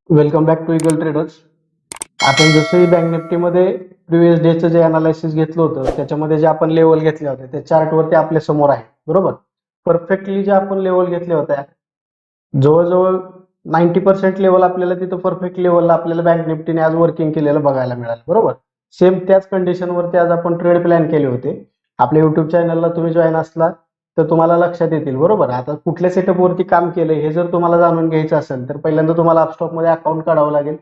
Welcome back to Eagle Traders. आपण जसंही bank निफ्टीमध्ये प्रिव्हियस डेचं जे अनालिसिस घेतलं होतं त्याच्यामध्ये जे आपण लेवल घेतल्या होत्या त्या चार्टवरती आपल्या समोर आहे, बरोबर. परफेक्टली जे आपण लेवल घेतल्या होत्या जवळजवळ 90% लेवल आपल्याला तिथं परफेक्ट लेवलला आपल्याला बँक निफ्टीने आज वर्किंग केलेलं बघायला मिळालं, बरोबर. सेम त्याच कंडिशनवरती आज आपण ट्रेड प्लॅन केले होते. आपल्या युट्यूब चॅनलला तुम्ही जॉईन असला तर तुम्हाला लक्षात येतील, बरोबर. आता कुठल्या सेटअपवरती काम केलंय हे जर तुम्हाला जाणून घ्यायचं असेल तर पहिल्यांदा तुम्हाला अपस्टॉकमध्ये अकाउंट काढावं लागेल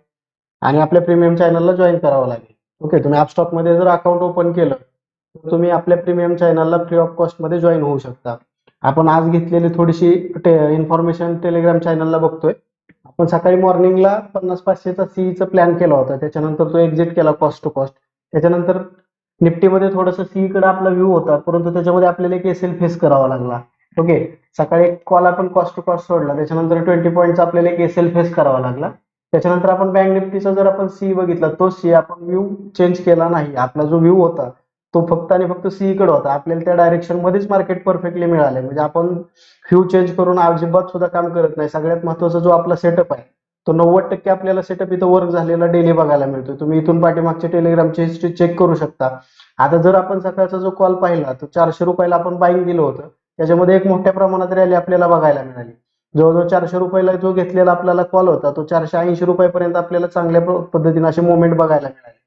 आणि आपल्या प्रीमियम चॅनलला जॉईन करावं लागेल. ओके, तुम्ही ॲपस्टॉकमध्ये जर अकाउंट ओपन केलं तर तुम्ही आपल्या प्रीमियम चॅनलला फ्री ऑफ कॉस्टमध्ये जॉईन होऊ शकता. आपण आज घेतलेली थोडीशी इन्फॉर्मेशन टेलिग्राम चॅनलला बघतोय. आपण सकाळी मॉर्निंगला 50-500चा सीईचा प्लॅन केला होता, त्याच्यानंतर तो एक्झिट केला कॉस्ट टू कॉस्ट. त्याच्यानंतर निफ्टीमध्ये थोडंसं सीईकडे आपला व्ह्यू होता, परंतु त्याच्यामध्ये आपल्याला एक एसएल फेस करावा लागला. ओके, सकाळी एक कॉल आपण कॉस्ट टू कॉस्ट सोडला, त्याच्यानंतर 20 पॉईंटचा आपल्याला एक एसएल फेस करावा लागला. त्याच्यानंतर आपण बँक निफ्टीचा जर आपण सी बघितला, तो सी आपण व्ह्यू चेंज केला नाही. आपला जो व्ह्यू होता तो फक्त आणि फक्त सीई कडे होता. आपल्याला त्या डायरेक्शन मध्येच मार्केट परफेक्टली मिळाले. म्हणजे आपण व्ह्यू चेंज करून अजिबात सुद्धा काम करत नाही. सगळ्यात महत्वाचा जो आपला सेटअप आहे तो 90% आपल्याला सेटअप इथं वर्क झालेला डेली बघायला मिळतो. तुम्ही इथून पाठीमागच्या टेलिग्रामची हिस्ट्री चेक करू शकता. आता जर आपण सकाळचा जो कॉल पाहिला तर 400 रुपयाला आपण बाईंग दिलं होतं, त्याच्यामध्ये एक मोठ्या प्रमाणात रॅली आपल्याला बघायला मिळाली. जवळजवळ 400 रुपयाला जो घेतलेला आपल्याला कॉल होता तो 480 रुपयापर्यंत आपल्याला चांगल्या पद्धतीने असे मुवमेंट बघायला मिळाले.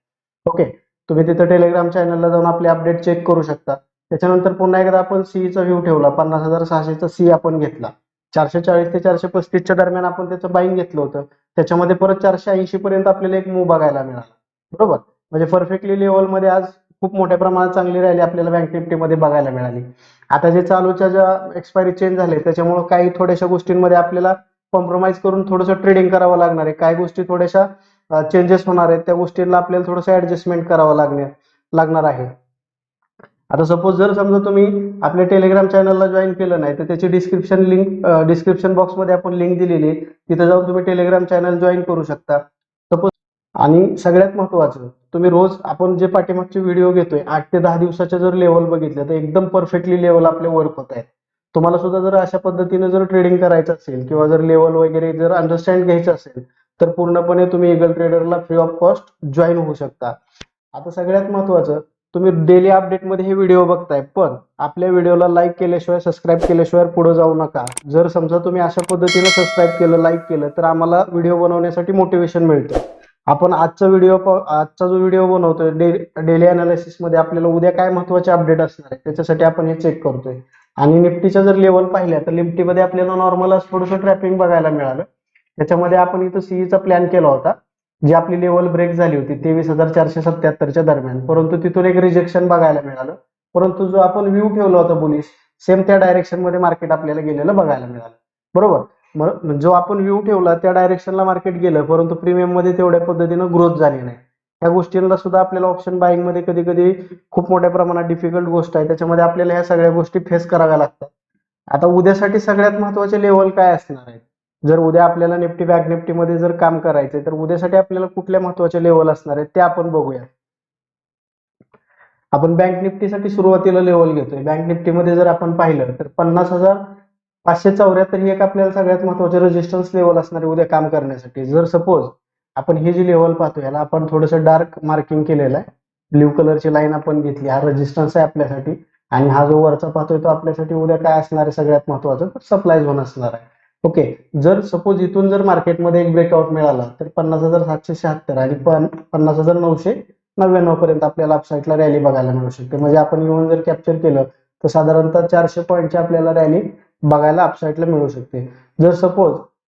ओके, तुम्ही तिथं टेलिग्राम चॅनलला जाऊन आपले अपडेट चेक करू शकता. त्याच्यानंतर पुन्हा एकदा आपण सीईचा व्ह्यू ठेवला, 50,600चा सी आपण घेतला. 440 ते 435च्या दरम्यान आपण त्याचं बाईंग घेतलं होतं. त्याच्यामध्ये परत 480 पर्यंत आपल्याला एक मूव बघायला मिळाला, बरोबर. म्हणजे परफेक्टली लेवलमध्ये आज खूप मोठ्या प्रमाणात चांगली रॅली आपल्याला बँक निफ्टीमध्ये बघायला मिळाली. आता जे चालूच्या ज्या एक्सपायरी चेंज झाले त्याच्यामुळे काही थोड्याशा गोष्टींमध्ये आपल्याला कॉम्प्रोमाइज करून थोडंसं ट्रेडिंग करावं लागणार आहे. काही गोष्टी थोड्याशा चेंजेस होणार आहेत, त्या गोष्टींना आपल्याला थोडंसं ऍडजस्टमेंट करावं लागणार आहे. आता सपोज जर समजा तुम्ही आपल्या टेलिग्राम चॅनलला जॉईन केलं नाही तर त्याची डिस्क्रिप्शन बॉक्समध्ये आपण लिंक दिलेली आहे, तिथे जाऊन तुम्ही टेलिग्राम चॅनल जॉईन करू शकता. सपोज आणि सगळ्यात महत्वाचं, तुम्ही रोज आपण जे पाठीमागचे व्हिडिओ घेतोय 8 ते 10 दिवसाच्या जर लेवल बघितलं तर एकदम परफेक्टली लेवल आपले वर्क होत आहेत. तुम्हाला सुद्धा जर अशा पद्धतीने जर ट्रेडिंग करायचं असेल किंवा जर लेवल वगैरे जर अंडरस्टँड घ्यायचं असेल तर पूर्णपणे तुम्ही इगल ट्रेडरला फ्री ऑफ कॉस्ट जॉईन होऊ शकता. आता सगळ्यात महत्वाचं, तुम्ही डेली अपडेटमध्ये हे व्हिडिओ बघताय, पण आपल्या व्हिडिओला लाईक केल्याशिवाय सबस्क्राईब केल्याशिवाय पुढे जाऊ नका. जर समजा तुम्ही अशा पद्धतीने सबस्क्राईब केलं, लाईक केलं तर आम्हाला व्हिडिओ बनवण्यासाठी मोटिवेशन मिळतं. आपण आजचा जो व्हिडिओ बनवतोय डेली अनालिसिस मध्ये आपल्याला उद्या काय महत्वाचे अपडेट असणार आहे त्याच्यासाठी आपण हे चेक करतोय. आणि निफ्टीच्या जर लेवल पाहिल्या तर निफ्टीमध्ये आपल्याला नॉर्मल थोडंसं ट्रॅपिंग बघायला मिळालं. त्याच्यामध्ये आपण इथं सीईचा प्लॅन केला होता, जी आपली लेवल ब्रेक झाली होती 23,477च्या दरम्यान, परंतु तिथून एक रिजेक्शन बघायला मिळालं. परंतु जो आपण व्ह्यू ठेवला होता बुलिश, सेम त्या डायरेक्शन मध्ये मार्केट आपल्याला गेलेलं बघायला मिळालं, बरोबर. जो आपण व्ह्यू ठेवला त्या डायरेक्शनला मार्केट गेलं, परंतु प्रीमियम मध्ये तेवढ्या पद्धतीनं ग्रोथ झाली नाही. त्या गोष्टींना सुद्धा आपल्याला ऑप्शन बाईंग मध्ये कधी कधी खूप मोठ्या प्रमाणात डिफिकल्ट गोष्ट आहे, त्याच्यामध्ये आपल्याला ह्या सगळ्या गोष्टी फेस कराव्या लागतात. आता उद्यासाठी सगळ्यात महत्वाचे लेवल काय असणार आहे, जर उद्या आपल्याला निफ्टी बँक निफ्टीमध्ये जर काम करायचंय तर उद्यासाठी आपल्याला कुठल्या महत्वाचे लेवल असणार आहेत ते आपण बघूया. आपण बँक निफ्टीसाठी सुरुवातीला लेवल घेतोय. बँक निफ्टीमध्ये जर आपण पाहिलं तर 50,574 ही एक आपल्याला सगळ्यात महत्वाचे रेजिस्टन्स लेवल असणार आहे उद्या काम करण्यासाठी. जर सपोज आपण ही जी लेवल पाहतो याला आपण थोडंसं डार्क मार्किंग केलेलं आहे, ब्ल्यू कलरची लाईन आपण घेतली, हा रेजिस्टन्स आहे आपल्यासाठी. आणि हा जो वरचा पाहतोय तो आपल्यासाठी उद्या काय असणार आहे, सगळ्यात महत्वाचं सप्लाय झोन असणार आहे. ओके, जर सपोज इथून जर मार्केटमध्ये एक ब्रेकआउट मिळाला तर 50,776 आणि 50,999 पर्यंत आपल्याला अपसाईडला रॅली बघायला मिळू शकते. म्हणजे आपण येऊन जर कॅप्चर केलं तर साधारणतः 400 पॉईंटची आपल्याला रॅली बघायला अपसाईडला मिळू शकते. जर सपोज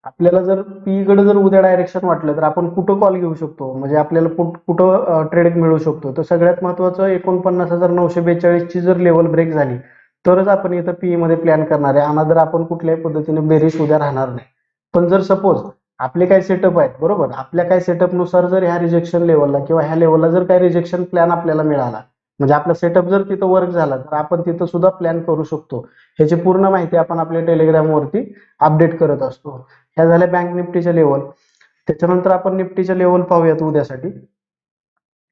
आपल्याला जर पी कडे जर उद्या डायरेक्शन वाटलं तर आपण कुठं कॉल घेऊ शकतो, म्हणजे आपल्याला कुठं ट्रेडिंग मिळू शकतो, तर सगळ्यात महत्वाचं 49,942 ची जर लेवल ब्रेक झाली तरच आपण इथं पीई मध्ये प्लॅन करणार आहे. अनादर आपण कुठल्याही पद्धतीने बेरीज उद्या राहणार नाही. पण जर सपोज आपले काही सेटअप आहेत, बरोबर, आपल्या काही सेटअप नुसार जर ह्या रिजेक्शन लेवलला किंवा ह्या लेवलला जर काही रिजेक्शन प्लॅन आपल्याला मिळाला, म्हणजे आपला सेटअप जर तिथं वर्क झाला तर आपण तिथं सुद्धा प्लॅन करू शकतो. ह्याची पूर्ण माहिती आपण आपल्या टेलिग्राम वरती अपडेट करत असतो. ह्या झाल्या बँक निफ्टीच्या लेवल. त्याच्यानंतर आपण निफ्टीच्या लेवल पाहूयात उद्यासाठी.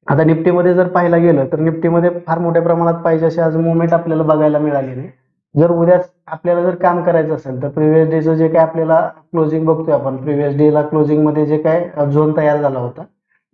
आता निफ्टीमध्ये जर पाहायला गेलं तर निफ्टीमध्ये फार मोठ्या प्रमाणात पाहिजे अशी आज मुवमेंट आपल्याला बघायला मिळाली नाही. जर उद्या आपल्याला जर काम करायचं असेल तर प्रिव्हियस डेचं जे काय आपल्याला क्लोजिंग बघतोय आपण, प्रिव्हियस डेला क्लोजिंग मध्ये जे काय झोन तयार झाला होता,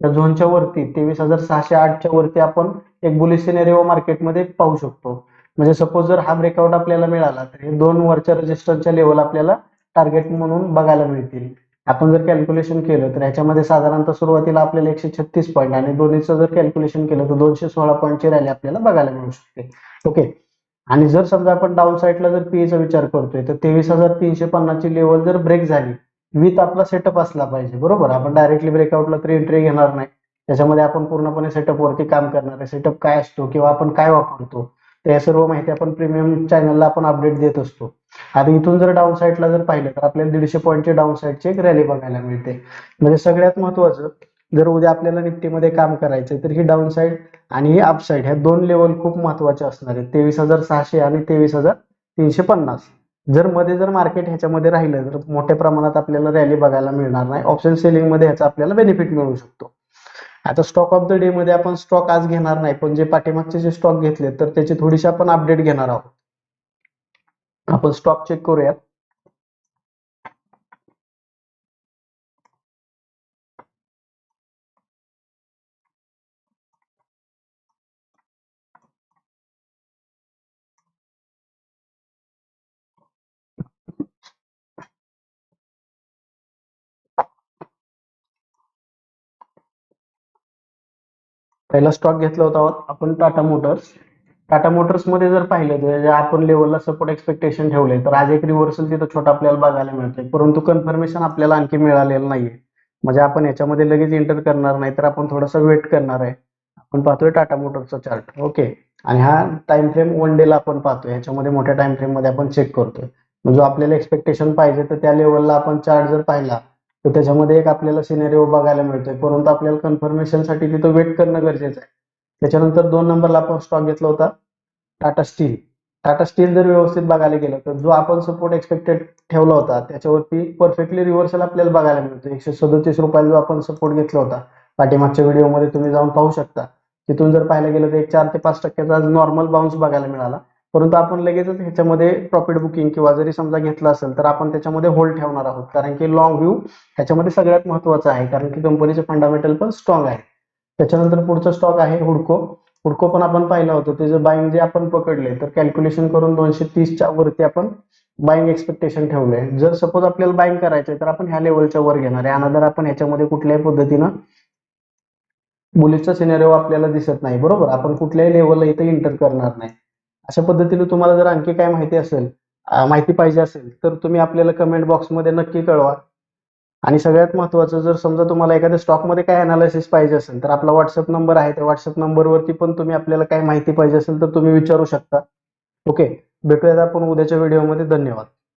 त्या झोनच्या वरती 23,608च्या वरती आपण एक बुलिश सिनेरिओ मार्केटमध्ये पाहू शकतो. म्हणजे सपोज जर हा ब्रेकआउट आपल्याला मिळाला तर हे दोन वरच्या रेजिस्टन्सच्या लेवल आपल्याला टार्गेट म्हणून बघायला मिळतील. आपण जर कॅल्क्युलेशन केलं तर ह्याच्यामध्ये साधारणतः सुरुवातीला आपल्याला 136 पॉईंट आणि दोन्हीचं जर कॅल्क्युलेशन केलं तर 216 पॉईंटची रॅली आपल्याला बघायला मिळू शकते. ओके. आणि जर समजा आपण डाऊन साईडला जर पीएचा विचार करतोय तर 23,350 ची लेवल जर ब्रेक झाली विथ आपला सेटअप असला पाहिजे, बरोबर. आपण डायरेक्टली ब्रेकआउटला तर एंट्री घेणार नाही, त्याच्यामध्ये आपण पूर्णपणे सेटअप वरती काम करणार आहे. सेटअप काय असतो किंवा आपण काय वापरतो तर या सर्व माहिती आपण प्रीमियम चॅनलला आपण अपडेट देत असतो. आता इथून जर डाऊन साईडला जर पाहिलं तर आपल्याला 150 पॉईंटची डाऊन साईडची एक रॅली बघायला मिळते. म्हणजे सगळ्यात महत्वाचं, जर उद्या आपल्याला निफ्टीमध्ये काम करायचं तर ही डाऊन साईड आणि ही अप साईड ह्या दोन लेवल खूप महत्वाचे असणार आहेत, 23,600 आणि 23,350. जर मध्ये जर मार्केट ह्याच्यामध्ये राहिलं तर मोठ्या प्रमाणात आपल्याला रॅली बघायला मिळणार नाही. ऑप्शन सेलिंग मध्ये ह्याचा आपल्याला बेनिफिट मिळू शकतो. आता स्टॉक ऑफ द डे मध्ये आपण स्टॉक आज घेणार नाही, पण जे पाठीमागचे जे स्टॉक घेतले तर त्याची थोडीशी आपण अपडेट घेणार आहोत. आपण स्टॉक चेक करूयात. पहिला स्टॉक घेतला होता आपण टाटा मोटर्स. टाटा मोटर्स मध्ये जर पाहिलं तर ज्या आपण लेवलला सपोर्ट एक्सपेक्टेशन ठेवले तर आज एक रिव्हर्सल तिथं छोटा आपल्याला बघायला मिळतोय, परंतु कन्फर्मेशन आपल्याला आणखी मिळालेलं नाहीये. म्हणजे आपण याच्यामध्ये लगेच एंटर करणार नाही तर आपण थोडासा वेट करणार आहे. आपण पाहतोय टाटा मोटर्सचा चार्ट. ओके. आणि हा टाइम फ्रेम वन डे ला आपण पाहतोय, ह्याच्यामध्ये मोठ्या टाइम फ्रेम मध्ये आपण चेक करतोय. म्हणजे आपल्याला एक्सपेक्टेशन पाहिजे तर त्या लेवलला आपण चार्ट जर पाहिला तर त्याच्यामध्ये एक आपल्याला सिनेरिओ बघायला मिळतोय, परंतु आपल्याला कन्फर्मेशनसाठी तिथं वेट करणं गरजेचं आहे. त्याच्यानंतर 2 नंबरला आपण स्टॉक घेतला होता टाटा स्टील. टाटा स्टील जर व्यवस्थित बघायला गेलं तर जो आपण सपोर्ट एक्सपेक्टेड ठेवला होता त्याच्यावरती परफेक्टली रिव्हर्सल आपल्याला बघायला मिळतो. 137 रुपयाला जो आपण सपोर्ट घेतला होता पाठीमागच्या व्हिडिओमध्ये तुम्ही जाऊन पाहू शकता, तिथून जर पाहायला गेलं तर एक 4 ते 5% नॉर्मल बाउन्स बघायला मिळाला. परंतु आपण लगेचच ह्याच्यामध्ये प्रॉफिट बुकिंग किंवा जरी समजा घेतला असेल तर आपण त्याच्यामध्ये होल्ड ठेवणार आहोत, कारण की लॉंग व्ह्यू ह्याच्यामध्ये सगळ्यात महत्वाचा आहे, कारण की कंपनीचे फंडामेंटल पण स्ट्रॉंग आहे. त्याच्यानंतर पुढचा स्टॉक आहे हुडको. हुडको पण आपण पाहिलं होतं, त्याचं बाईंग जे आपण पकडले तर कॅल्क्युलेशन करून 230च्या वरती आपण बाईंग एक्सपेक्टेशन ठेवलंय. जर सपोज आपल्याला बाईंग करायचंय तर आपण ह्या लेवलच्या वर घेणार आहे. अनदर आपण ह्याच्यामध्ये कुठल्याही पद्धतीनं बुलिशचा सिनेरिओ आपल्याला दिसत नाही, बरोबर. आपण कुठल्याही लेवलला इथे एंटर करणार नाही. अशा पद्धतीने तुम्हाला जर आणखी काय माहिती असेल, माहिती पाहिजे असेल तर तुम्ही आपल्याला कमेंट बॉक्समध्ये नक्की कळवा. आणि सगळ्यात महत्त्वाचं, जर समजा तुम्हाला एखाद्या स्टॉकमध्ये काय अनालिसिस पाहिजे असेल तर आपला व्हॉट्सअप नंबर आहे, त्या व्हॉट्सअप नंबरवरती पण तुम्ही आपल्याला काय माहिती पाहिजे असेल तर तुम्ही विचारू शकता. ओके. भेटूयात आपण उद्याच्या व्हिडिओमध्ये. धन्यवाद.